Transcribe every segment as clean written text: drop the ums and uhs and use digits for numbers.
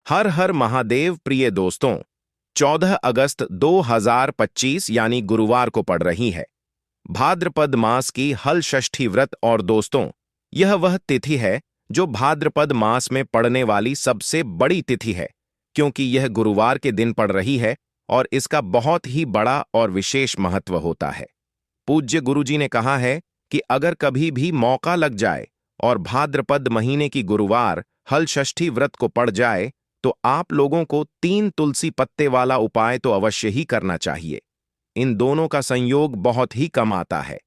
हर हर महादेव प्रिय दोस्तों, 14 अगस्त 2025 यानी गुरुवार को पड़ रही है भाद्रपद मास की हल षष्ठी व्रत। और दोस्तों, यह वह तिथि है जो भाद्रपद मास में पड़ने वाली सबसे बड़ी तिथि है, क्योंकि यह गुरुवार के दिन पड़ रही है और इसका बहुत ही बड़ा और विशेष महत्व होता है। पूज्य गुरुजी ने कहा है कि अगर कभी भी मौका लग जाए और भाद्रपद महीने की गुरुवार हल षष्ठी व्रत को पड़ जाए तो आप लोगों को 3 तुलसी पत्ते वाला उपाय तो अवश्य ही करना चाहिए। इन दोनों का संयोग बहुत ही कम आता है।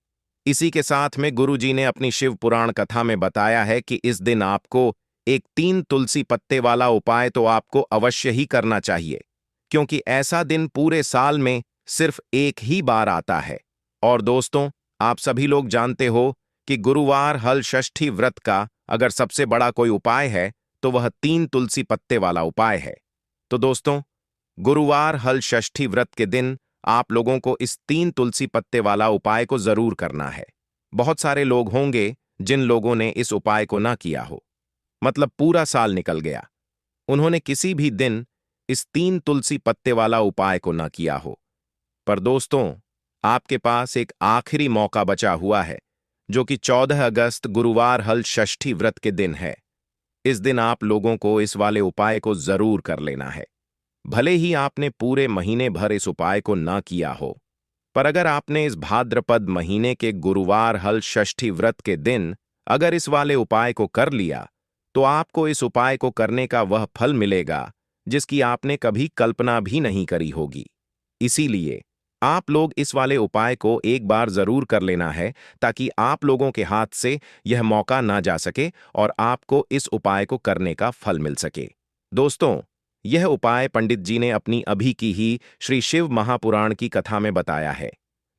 इसी के साथ में गुरुजी ने अपनी शिव पुराण कथा में बताया है कि इस दिन आपको एक 3 तुलसी पत्ते वाला उपाय तो आपको अवश्य ही करना चाहिए, क्योंकि ऐसा दिन पूरे साल में सिर्फ एक ही बार आता है। और दोस्तों, आप सभी लोग जानते हो कि गुरुवार हल षष्ठी व्रत का अगर सबसे बड़ा कोई उपाय है तो वह 3 तुलसी पत्ते वाला उपाय है। तो दोस्तों, गुरुवार हल षष्ठी व्रत के दिन आप लोगों को इस 3 तुलसी पत्ते वाला उपाय को जरूर करना है। बहुत सारे लोग होंगे जिन लोगों ने इस उपाय को ना किया हो, मतलब पूरा साल निकल गया, उन्होंने किसी भी दिन इस 3 तुलसी पत्ते वाला उपाय को ना किया हो। पर दोस्तों, आपके पास एक आखिरी मौका बचा हुआ है, जो कि 14 अगस्त गुरुवार हल षष्ठी व्रत के दिन है। इस दिन आप लोगों को इस वाले उपाय को जरूर कर लेना है। भले ही आपने पूरे महीने भर इस उपाय को ना किया हो, पर अगर आपने इस भाद्रपद महीने के गुरुवार हल षष्ठी व्रत के दिन अगर इस वाले उपाय को कर लिया, तो आपको इस उपाय को करने का वह फल मिलेगा जिसकी आपने कभी कल्पना भी नहीं करी होगी। इसीलिए आप लोग इस वाले उपाय को एक बार जरूर कर लेना है, ताकि आप लोगों के हाथ से यह मौका ना जा सके और आपको इस उपाय को करने का फल मिल सके। दोस्तों, यह उपाय पंडित जी ने अपनी अभी की ही श्री शिव महापुराण की कथा में बताया है।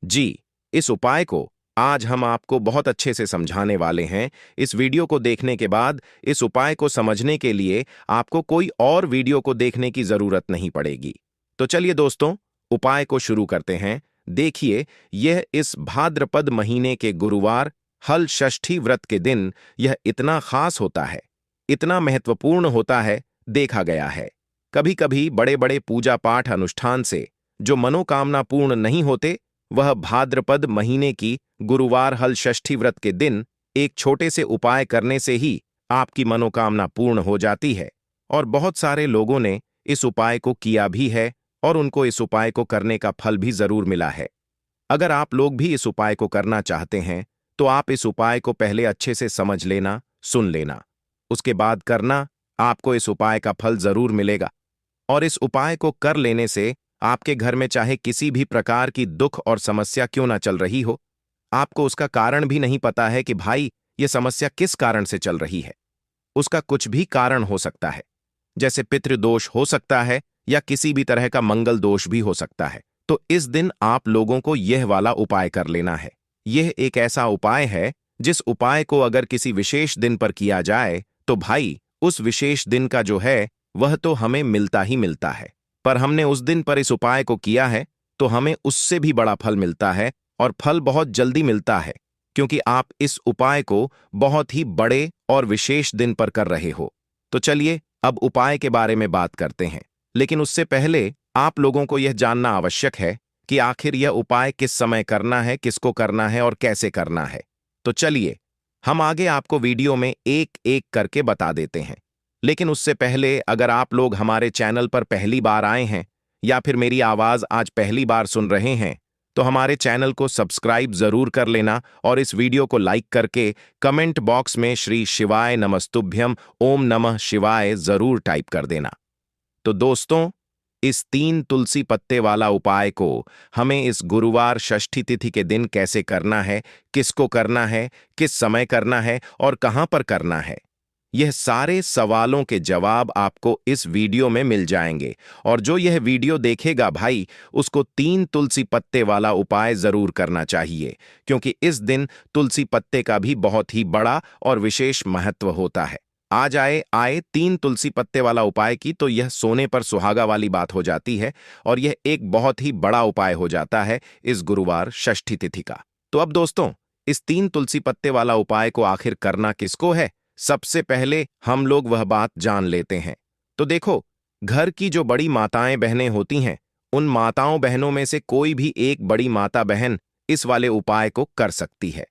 जी, इस उपाय को आज हम आपको बहुत अच्छे से समझाने वाले हैं। इस वीडियो को देखने के बाद इस उपाय को समझने के लिए आपको कोई और वीडियो को देखने की जरूरत नहीं पड़ेगी। तो चलिए दोस्तों, उपाय को शुरू करते हैं। देखिए, यह इस भाद्रपद महीने के गुरुवार हल षष्ठी व्रत के दिन यह इतना खास होता है, इतना महत्वपूर्ण होता है, देखा गया है कभी कभी बड़े बड़े पूजा पाठ अनुष्ठान से जो मनोकामना पूर्ण नहीं होते, वह भाद्रपद महीने की गुरुवार हल षष्ठी व्रत के दिन एक छोटे से उपाय करने से ही आपकी मनोकामना पूर्ण हो जाती है। और बहुत सारे लोगों ने इस उपाय को किया भी है और उनको इस उपाय को करने का फल भी जरूर मिला है। अगर आप लोग भी इस उपाय को करना चाहते हैं तो आप इस उपाय को पहले अच्छे से समझ लेना, सुन लेना, उसके बाद करना। आपको इस उपाय का फल जरूर मिलेगा। और इस उपाय को कर लेने से आपके घर में चाहे किसी भी प्रकार की दुख और समस्या क्यों ना चल रही हो, आपको उसका कारण भी नहीं पता है कि भाई ये समस्या किस कारण से चल रही है, उसका कुछ भी कारण हो सकता है, जैसे पितृदोष हो सकता है या किसी भी तरह का मंगल दोष भी हो सकता है। तो इस दिन आप लोगों को यह वाला उपाय कर लेना है। यह एक ऐसा उपाय है जिस उपाय को अगर किसी विशेष दिन पर किया जाए तो भाई उस विशेष दिन का जो है वह तो हमें मिलता ही मिलता है, पर हमने उस दिन पर इस उपाय को किया है तो हमें उससे भी बड़ा फल मिलता है, और फल बहुत जल्दी मिलता है, क्योंकि आप इस उपाय को बहुत ही बड़े और विशेष दिन पर कर रहे हो। तो चलिए अब उपाय के बारे में बात करते हैं, लेकिन उससे पहले आप लोगों को यह जानना आवश्यक है कि आखिर यह उपाय किस समय करना है, किसको करना है और कैसे करना है। तो चलिए हम आगे आपको वीडियो में एक एक करके बता देते हैं। लेकिन उससे पहले अगर आप लोग हमारे चैनल पर पहली बार आए हैं या फिर मेरी आवाज आज पहली बार सुन रहे हैं, तो हमारे चैनल को सब्सक्राइब जरूर कर लेना और इस वीडियो को लाइक करके कमेंट बॉक्स में श्री शिवाय नमस्तुभ्यम ओम नमः शिवाय जरूर टाइप कर देना। तो दोस्तों, इस 3 तुलसी पत्ते वाला उपाय को हमें इस गुरुवार षष्ठी तिथि के दिन कैसे करना है, किसको करना है, किस समय करना है और कहां पर करना है, यह सारे सवालों के जवाब आपको इस वीडियो में मिल जाएंगे। और जो यह वीडियो देखेगा भाई, उसको 3 तुलसी पत्ते वाला उपाय जरूर करना चाहिए, क्योंकि इस दिन तुलसी पत्ते का भी बहुत ही बड़ा और विशेष महत्व होता है। आज आए 3 तुलसी पत्ते वाला उपाय की तो यह सोने पर सुहागा वाली बात हो जाती है, और यह एक बहुत ही बड़ा उपाय हो जाता है इस गुरुवार षष्ठी तिथि का। तो अब दोस्तों, इस 3 तुलसी पत्ते वाला उपाय को आखिर करना किसको है, सबसे पहले हम लोग वह बात जान लेते हैं। तो देखो, घर की जो बड़ी माताएं बहनें होती हैं, उन माताओं बहनों में से कोई भी एक बड़ी माता बहन इस वाले उपाय को कर सकती है।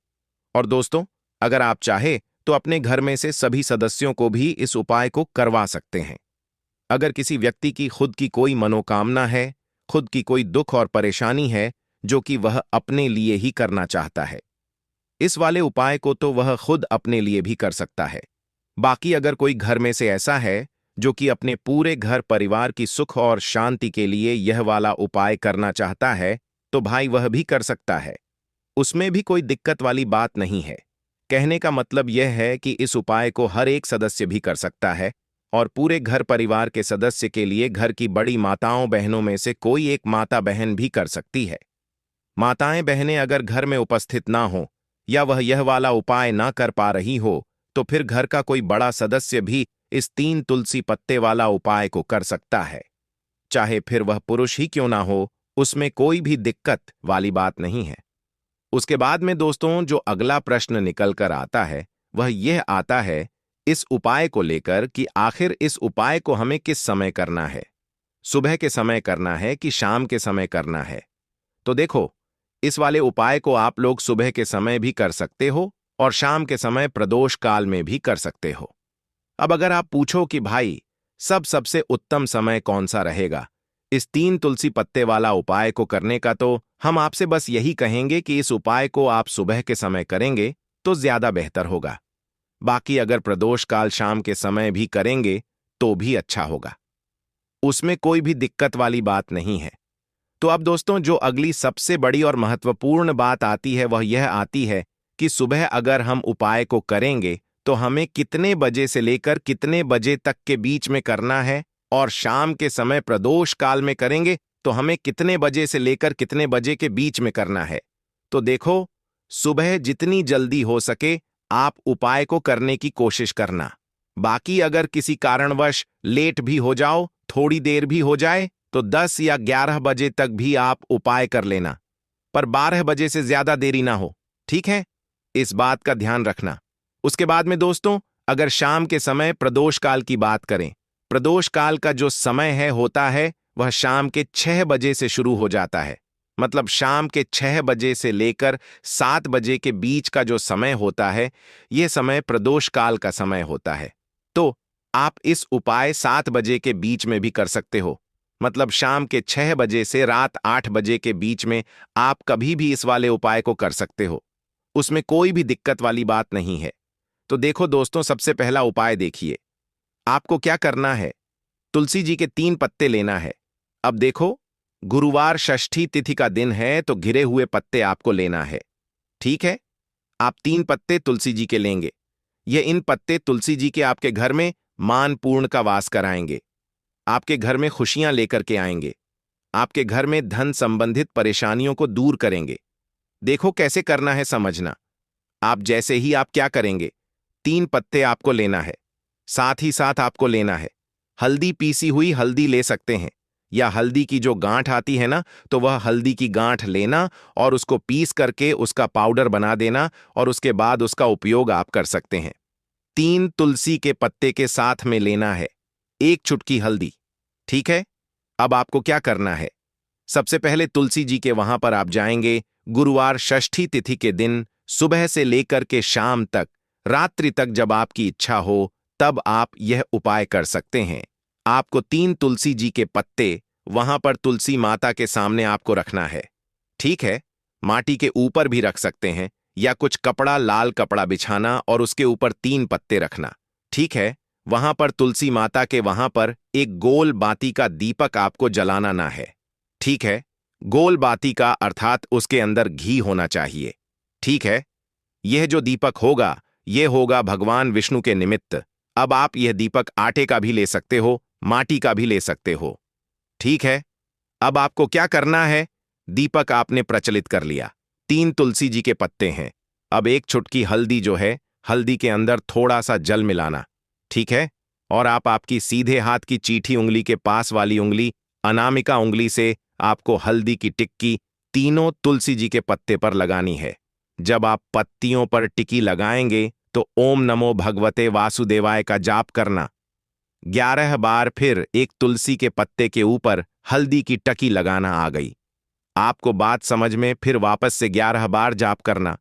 और दोस्तों, अगर आप चाहे तो अपने घर में से सभी सदस्यों को भी इस उपाय को करवा सकते हैं। अगर किसी व्यक्ति की खुद की कोई मनोकामना है, खुद की कोई दुख और परेशानी है जो कि वह अपने लिए ही करना चाहता है, इस वाले उपाय को तो वह खुद अपने लिए भी कर सकता है। बाकी अगर कोई घर में से ऐसा है जो कि अपने पूरे घर परिवार की सुख और शांति के लिए यह वाला उपाय करना चाहता है, तो भाई वह भी कर सकता है। उसमें भी कोई दिक्कत वाली बात नहीं है। कहने का मतलब यह है कि इस उपाय को हर एक सदस्य भी कर सकता है और पूरे घर परिवार के सदस्य के लिए घर की बड़ी माताओं बहनों में से कोई एक माता बहन भी कर सकती है। माताएं बहनें अगर घर में उपस्थित ना हो या वह यह वाला उपाय ना कर पा रही हो, तो फिर घर का कोई बड़ा सदस्य भी इस 3 तुलसी पत्ते वाला उपाय को कर सकता है। चाहे फिर वह पुरुष ही क्यों ना हो, उसमें कोई भी दिक्कत वाली बात नहीं है। उसके बाद में दोस्तों जो अगला प्रश्न निकल कर आता है, वह यह आता है इस उपाय को लेकर कि आखिर इस उपाय को हमें किस समय करना है। सुबह के समय करना है कि शाम के समय करना है? तो देखो, इस वाले उपाय को आप लोग सुबह के समय भी कर सकते हो और शाम के समय प्रदोष काल में भी कर सकते हो। अब अगर आप पूछो कि भाई सबसे उत्तम समय कौन सा रहेगा इस 3 तुलसी पत्ते वाला उपाय को करने का, तो हम आपसे बस यही कहेंगे कि इस उपाय को आप सुबह के समय करेंगे तो ज्यादा बेहतर होगा। बाकी अगर प्रदोष काल शाम के समय भी करेंगे तो भी अच्छा होगा, उसमें कोई भी दिक्कत वाली बात नहीं है। तो अब दोस्तों जो अगली सबसे बड़ी और महत्वपूर्ण बात आती है वह यह आती है कि सुबह अगर हम उपाय को करेंगे तो हमें कितने बजे से लेकर कितने बजे तक के बीच में करना है, और शाम के समय प्रदोष काल में करेंगे तो हमें कितने बजे से लेकर कितने बजे के बीच में करना है। तो देखो, सुबह जितनी जल्दी हो सके आप उपाय को करने की कोशिश करना। बाकी अगर किसी कारणवश लेट भी हो जाओ, थोड़ी देर भी हो जाए, तो 10 या 11 बजे तक भी आप उपाय कर लेना, पर 12 बजे से ज्यादा देरी ना हो, ठीक है? इस बात का ध्यान रखना। उसके बाद में दोस्तों अगर शाम के समय प्रदोष काल की बात करें, प्रदोष काल का जो समय है होता है वह शाम के 6 बजे से शुरू हो जाता है। मतलब शाम के 6 बजे से लेकर 7 बजे के बीच का जो समय होता है, यह समय प्रदोष काल का समय होता है। तो आप इस उपाय 7 बजे के बीच में भी कर सकते हो। मतलब शाम के 6 बजे से रात 8 बजे के बीच में आप कभी भी इस वाले उपाय को कर सकते हो, उसमें कोई भी दिक्कत वाली बात नहीं है। तो देखो दोस्तों, सबसे पहला उपाय देखिए, आपको क्या करना है, तुलसी जी के 3 पत्ते लेना है। अब देखो, गुरुवार षष्ठी तिथि का दिन है तो घिरे हुए पत्ते आपको लेना है, ठीक है? आप 3 पत्ते तुलसी जी के लेंगे। ये इन पत्ते तुलसी जी के आपके घर में मान पूर्ण का वास कराएंगे, आपके घर में खुशियां लेकर के आएंगे, आपके घर में धन संबंधित परेशानियों को दूर करेंगे। देखो कैसे करना है समझना। आप जैसे ही आप क्या करेंगे, 3 पत्ते आपको लेना है, साथ ही साथ आपको लेना है हल्दी, पीसी हुई हल्दी ले सकते हैं, या हल्दी की जो गांठ आती है ना, तो वह हल्दी की गांठ लेना और उसको पीस करके उसका पाउडर बना देना और उसके बाद उसका उपयोग आप कर सकते हैं। 3 तुलसी के पत्ते के साथ में लेना है 1 चुटकी हल्दी, ठीक है? अब आपको क्या करना है, सबसे पहले तुलसी जी के वहां पर आप जाएंगे। गुरुवार षष्ठी तिथि के दिन सुबह से लेकर के शाम तक, रात्रि तक जब आपकी इच्छा हो तब आप यह उपाय कर सकते हैं। आपको 3 तुलसी जी के पत्ते वहां पर तुलसी माता के सामने आपको रखना है, ठीक है? माटी के ऊपर भी रख सकते हैं या कुछ कपड़ा, लाल कपड़ा बिछाना और उसके ऊपर 3 पत्ते रखना, ठीक है? वहां पर तुलसी माता के वहां पर एक गोल बाती का दीपक आपको जलाना ना है, ठीक है? गोल बाती का अर्थात उसके अंदर घी होना चाहिए, ठीक है? यह जो दीपक होगा यह होगा भगवान विष्णु के निमित्त। अब आप यह दीपक आटे का भी ले सकते हो, माटी का भी ले सकते हो, ठीक है? अब आपको क्या करना है, दीपक आपने प्रचलित कर लिया, 3 तुलसी जी के पत्ते हैं। अब 1 चुटकी हल्दी जो है, हल्दी के अंदर थोड़ा सा जल मिलाना, ठीक है? और आप आपकी सीधे हाथ की चीठी उंगली के पास वाली उंगली, अनामिका उंगली से आपको हल्दी की टिक्की तीनों तुलसी जी के पत्ते पर लगानी है। जब आप पत्तियों पर टिक्की लगाएंगे तो ओम नमो भगवते वासुदेवाय का जाप करना। 11 बार फिर एक तुलसी के पत्ते के ऊपर हल्दी की टकी लगाना आ गई। आपको बात समझ में? फिर वापस से 11 बार जाप करना,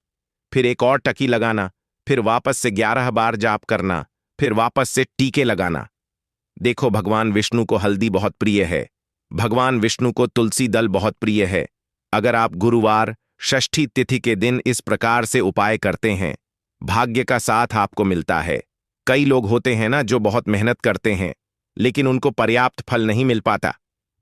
फिर एक और टकी लगाना, फिर वापस से 11 बार जाप करना, फिर वापस से टीके लगाना। देखो, भगवान विष्णु को हल्दी बहुत प्रिय है, भगवान विष्णु को तुलसी दल बहुत प्रिय है। अगर आप गुरुवार षष्ठी तिथि के दिन इस प्रकार से उपाय करते हैं, भाग्य का साथ आपको मिलता है। कई लोग होते हैं ना जो बहुत मेहनत करते हैं लेकिन उनको पर्याप्त फल नहीं मिल पाता,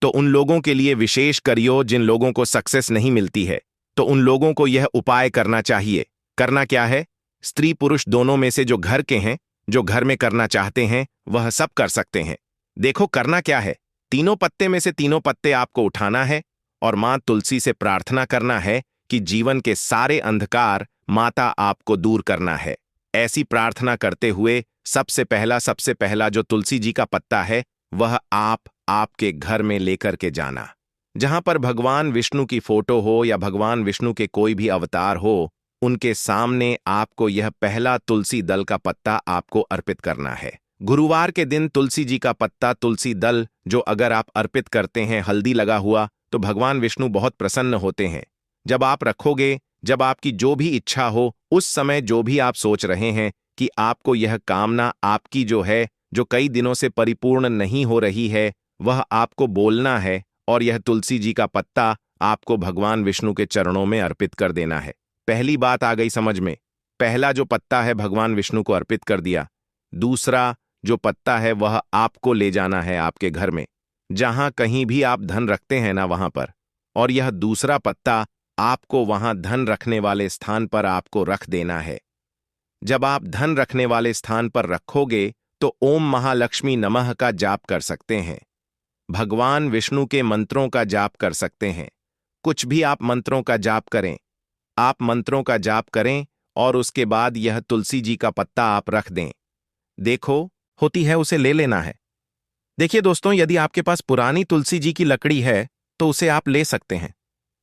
तो उन लोगों के लिए विशेष करियो। जिन लोगों को सक्सेस नहीं मिलती है तो उन लोगों को यह उपाय करना चाहिए। करना क्या है? स्त्री पुरुष दोनों में से जो घर के हैं, जो घर में करना चाहते हैं, वह सब कर सकते हैं। देखो, करना क्या है, तीनों पत्ते में से तीनों पत्ते आपको उठाना है और मां तुलसी से प्रार्थना करना है कि जीवन के सारे अंधकार माता आपको दूर करना है। ऐसी प्रार्थना करते हुए सबसे पहला जो तुलसी जी का पत्ता है वह आपके घर में लेकर के जाना। जहां पर भगवान विष्णु की फोटो हो या भगवान विष्णु के कोई भी अवतार हो, उनके सामने आपको यह पहला तुलसी दल का पत्ता आपको अर्पित करना है। गुरुवार के दिन तुलसी जी का पत्ता, तुलसी दल जो अगर आप अर्पित करते हैं हल्दी लगा हुआ, तो भगवान विष्णु बहुत प्रसन्न होते हैं। जब आप रखोगे, जब आपकी जो भी इच्छा हो, उस समय जो भी आप सोच रहे हैं कि आपको यह कामना आपकी जो है, जो कई दिनों से परिपूर्ण नहीं हो रही है, वह आपको बोलना है और यह तुलसी जी का पत्ता आपको भगवान विष्णु के चरणों में अर्पित कर देना है। पहली बात आ गई समझ में। पहला जो पत्ता है भगवान विष्णु को अर्पित कर दिया। दूसरा जो पत्ता है वह आपको ले जाना है आपके घर में, जहां कहीं भी आप धन रखते हैं ना वहां पर, और यह दूसरा पत्ता आपको वहां धन रखने वाले स्थान पर आपको रख देना है। जब आप धन रखने वाले स्थान पर रखोगे तो ओम महालक्ष्मी नमः का जाप कर सकते हैं, भगवान विष्णु के मंत्रों का जाप कर सकते हैं। कुछ भी आप मंत्रों का जाप करें, आप मंत्रों का जाप करें और उसके बाद यह तुलसी जी का पत्ता आप रख दें। देखो, होती है उसे ले लेना है। देखिए दोस्तों, यदि आपके पास पुरानी तुलसी जी की लकड़ी है तो उसे आप ले सकते हैं,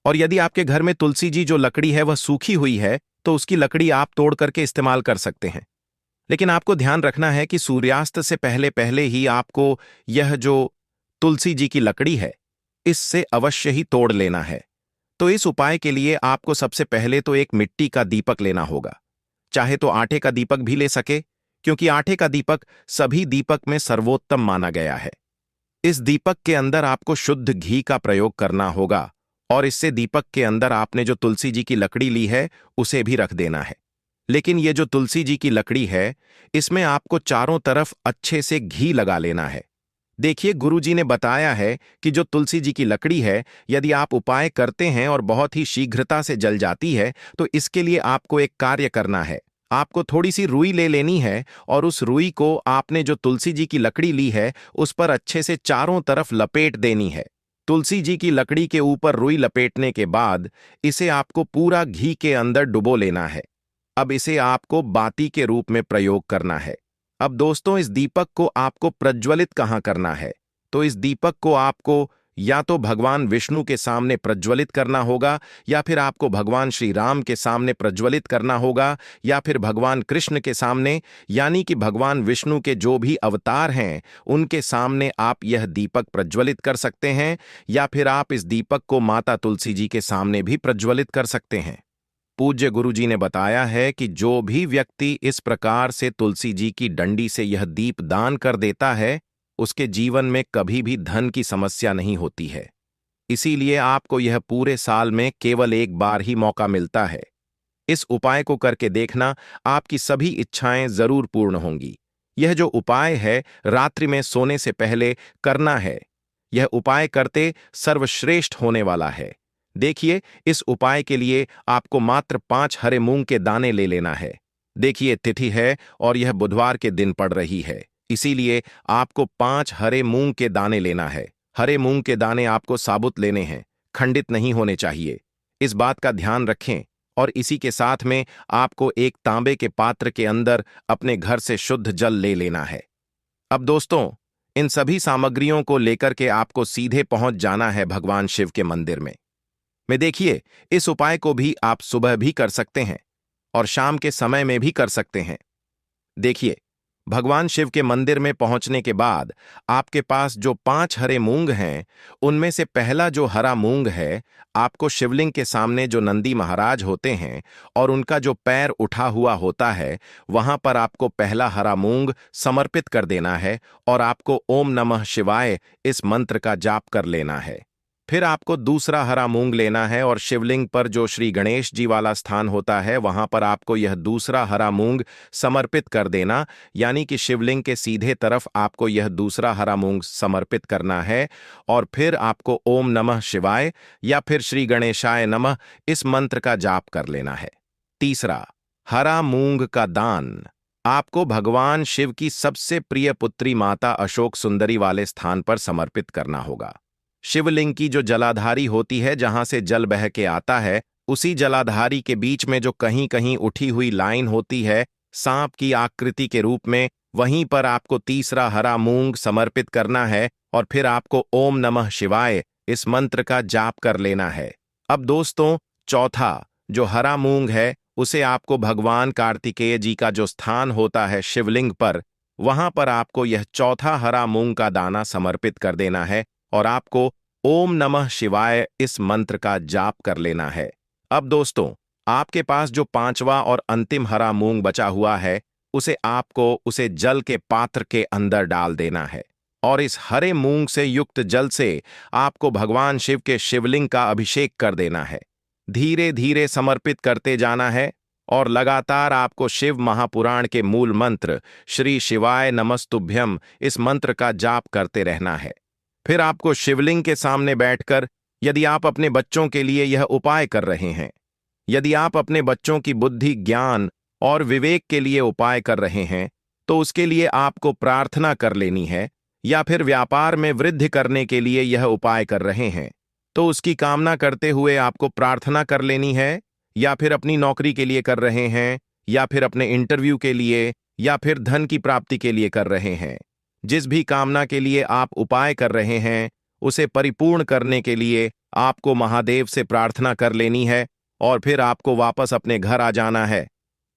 और यदि आपके घर में तुलसी जी जो लकड़ी है वह सूखी हुई है तो उसकी लकड़ी आप तोड़ करके इस्तेमाल कर सकते हैं। लेकिन आपको ध्यान रखना है कि सूर्यास्त से पहले पहले ही आपको यह जो तुलसी जी की लकड़ी है इससे अवश्य ही तोड़ लेना है। तो इस उपाय के लिए आपको सबसे पहले तो एक मिट्टी का दीपक लेना होगा। चाहे तो आटे का दीपक भी ले सके, क्योंकि आटे का दीपक सभी दीपक में सर्वोत्तम माना गया है। इस दीपक के अंदर आपको शुद्ध घी का प्रयोग करना होगा और इससे दीपक के अंदर आपने जो तुलसी जी की लकड़ी ली है उसे भी रख देना है। लेकिन ये जो तुलसी जी की लकड़ी है इसमें आपको चारों तरफ अच्छे से घी लगा लेना है। देखिए, गुरुजी ने बताया है कि जो तुलसी जी की लकड़ी है, यदि आप उपाय करते हैं और बहुत ही शीघ्रता से जल जाती है, तो इसके लिए आपको एक कार्य करना है। आपको थोड़ी सी रुई ले लेनी है और उस रुई को आपने जो तुलसी जी की लकड़ी ली है उस पर अच्छे से चारों तरफ लपेट देनी है। तुलसी जी की लकड़ी के ऊपर रुई लपेटने के बाद इसे आपको पूरा घी के अंदर डुबो लेना है। अब इसे आपको बाती के रूप में प्रयोग करना है। अब दोस्तों, इस दीपक को आपको प्रज्वलित कहाँ करना है? तो इस दीपक को आपको या तो भगवान विष्णु के सामने प्रज्वलित करना होगा, या फिर आपको भगवान श्री राम के सामने प्रज्वलित करना होगा, या फिर भगवान कृष्ण के सामने, यानी कि भगवान विष्णु के जो भी अवतार हैं उनके सामने आप यह दीपक प्रज्वलित कर सकते हैं, या फिर आप इस दीपक को माता तुलसी जी के सामने भी प्रज्वलित कर सकते हैं। पूज्य गुरुजी ने बताया है कि जो भी व्यक्ति इस प्रकार से तुलसी जी की डंडी से यह दीप दान कर देता है उसके जीवन में कभी भी धन की समस्या नहीं होती है। इसीलिए आपको यह पूरे साल में केवल एक बार ही मौका मिलता है। इस उपाय को करके देखना, आपकी सभी इच्छाएं जरूर पूर्ण होंगी। यह जो उपाय है रात्रि में सोने से पहले करना है। यह उपाय करते सर्वश्रेष्ठ होने वाला है। देखिए, इस उपाय के लिए आपको मात्र 5 हरे मूंग के दाने ले लेना है। देखिए, तिथि है और यह बुधवार के दिन पड़ रही है, इसीलिए आपको 5 हरे मूंग के दाने लेना है। हरे मूंग के दाने आपको साबुत लेने हैं, खंडित नहीं होने चाहिए। इस बात का ध्यान रखें। और इसी के साथ में आपको एक तांबे के पात्र के अंदर अपने घर से शुद्ध जल ले लेना है। अब दोस्तों, इन सभी सामग्रियों को लेकर के आपको सीधे पहुंच जाना है भगवान शिव के मंदिर में। देखिए, इस उपाय को भी आप सुबह भी कर सकते हैं और शाम के समय में भी कर सकते हैं। देखिए, भगवान शिव के मंदिर में पहुंचने के बाद आपके पास जो 5 हरे मूंग हैं, उनमें से पहला जो हरा मूंग है, आपको शिवलिंग के सामने जो नंदी महाराज होते हैं और उनका जो पैर उठा हुआ होता है, वहां पर आपको पहला हरा मूंग समर्पित कर देना है और आपको ओम नमः शिवाय इस मंत्र का जाप कर लेना है। फिर आपको दूसरा हरा मूंग लेना है और शिवलिंग पर जो श्री गणेश जी वाला स्थान होता है, वहां पर आपको यह दूसरा हरा मूंग समर्पित कर देना, यानी कि शिवलिंग के सीधे तरफ आपको यह दूसरा हरा मूंग समर्पित करना है और फिर आपको ओम नमः शिवाय या फिर श्री गणेशाय नमः इस मंत्र का जाप कर लेना है। तीसरा, हरा मूंग का दान आपको भगवान शिव की सबसे प्रिय पुत्री माता अशोक सुंदरी वाले स्थान पर समर्पित करना होगा। शिवलिंग की जो जलाधारी होती है, जहां से जल बह के आता है, उसी जलाधारी के बीच में जो कहीं कहीं उठी हुई लाइन होती है सांप की आकृति के रूप में, वहीं पर आपको तीसरा हरा मूंग समर्पित करना है और फिर आपको ओम नमः शिवाय इस मंत्र का जाप कर लेना है। अब दोस्तों, चौथा जो हरा मूंग है, उसे आपको भगवान कार्तिकेय जी का जो स्थान होता है शिवलिंग पर, वहां पर आपको यह चौथा हरा मूंग का दाना समर्पित कर देना है और आपको ओम नमः शिवाय इस मंत्र का जाप कर लेना है। अब दोस्तों, आपके पास जो पांचवा और अंतिम हरा मूंग बचा हुआ है, उसे जल के पात्र के अंदर डाल देना है और इस हरे मूंग से युक्त जल से आपको भगवान शिव के शिवलिंग का अभिषेक कर देना है। धीरे धीरे समर्पित करते जाना है और लगातार आपको शिव महापुराण के मूल मंत्र श्री शिवाय नमस्तुभ्यम इस मंत्र का जाप करते रहना है। फिर आपको शिवलिंग के सामने बैठकर, यदि आप अपने बच्चों के लिए यह उपाय कर रहे हैं, यदि आप अपने बच्चों की बुद्धि, ज्ञान और विवेक के लिए उपाय कर रहे हैं, तो उसके लिए आपको प्रार्थना कर लेनी है, या फिर व्यापार में वृद्धि करने के लिए यह उपाय कर रहे हैं तो उसकी कामना करते हुए आपको प्रार्थना कर लेनी है, या फिर अपनी नौकरी के लिए कर रहे हैं, या फिर अपने इंटरव्यू के लिए, या फिर धन की प्राप्ति के लिए कर रहे हैं। जिस भी कामना के लिए आप उपाय कर रहे हैं, उसे परिपूर्ण करने के लिए आपको महादेव से प्रार्थना कर लेनी है और फिर आपको वापस अपने घर आ जाना है।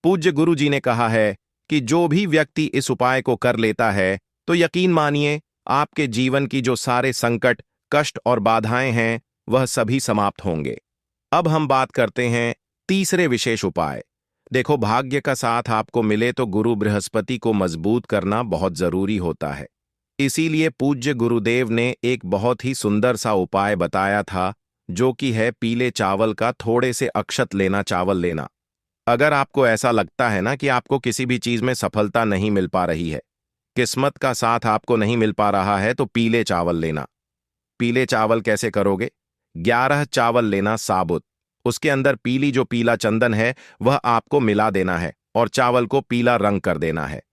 पूज्य गुरु जी ने कहा है कि जो भी व्यक्ति इस उपाय को कर लेता है, तो यकीन मानिए आपके जीवन की जो सारे संकट, कष्ट और बाधाएं हैं, वह सभी समाप्त होंगे। अब हम बात करते हैं तीसरे विशेष उपाय। देखो, भाग्य का साथ आपको मिले तो गुरु बृहस्पति को मजबूत करना बहुत जरूरी होता है। इसीलिए पूज्य गुरुदेव ने एक बहुत ही सुंदर सा उपाय बताया था, जो कि है पीले चावल का थोड़े से अक्षत लेना, चावल लेना। अगर आपको ऐसा लगता है ना कि आपको किसी भी चीज में सफलता नहीं मिल पा रही है, किस्मत का साथ आपको नहीं मिल पा रहा है, तो पीले चावल लेना। पीले चावल कैसे करोगे? 11 चावल लेना साबुत, उसके अंदर पीला चंदन है वह आपको मिला देना है और चावल को पीला रंग कर देना है।